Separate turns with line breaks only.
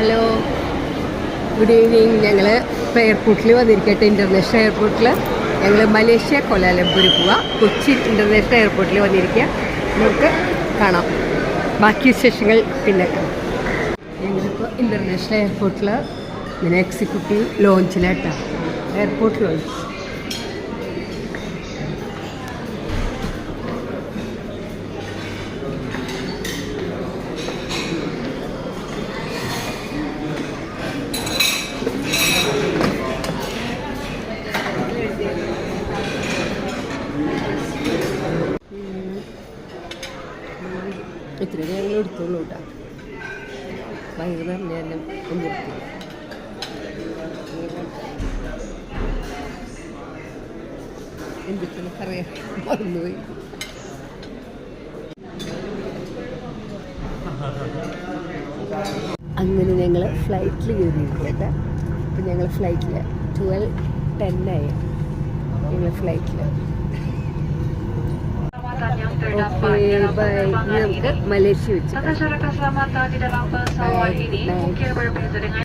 Hello, good evening. ഞങ്ങൾ ഇപ്പോൾ എയർപോർട്ടിൽ വന്നിരിക്കട്ടെ, ഇൻ്റർനാഷണൽ എയർപോർട്ടിൽ. ഞങ്ങൾ മലേഷ്യ കോലാലംപൂർ പോവുക. കൊച്ചി ഇൻ്റർനാഷണൽ എയർപോർട്ടിൽ വന്നിരിക്കുക. നമുക്ക് കാണാം, ബാക്കി വിശേഷങ്ങൾ പിന്നെ കാണാം. ഞങ്ങളിപ്പോൾ ഇൻ്റർനാഷണൽ എയർപോർട്ടിൽ ഇങ്ങനെ എക്സിക്യൂട്ടീവ് ലോഞ്ചിലായിട്ടാണ്, എയർപോർട്ട് ലോഞ്ച്. ഇത്ര ഞങ്ങൾ എടുത്തോളൂ കേട്ടോ, ഭയങ്കര ഞാൻ നിർത്തി. എന്തൊക്കെയാണ് പറയാം, മറന്നുപോയി. അങ്ങനെ ഞങ്ങൾ ഫ്ലൈറ്റിൽ കയറിയിരിക്കട്ടെ. അപ്പം ഞങ്ങൾ ഫ്ലൈറ്റിൽ 12:10 ഞങ്ങൾ ഫ്ലൈറ്റിൽ. Bye. നമുക്ക് മലേഷ്യ വെച്ച്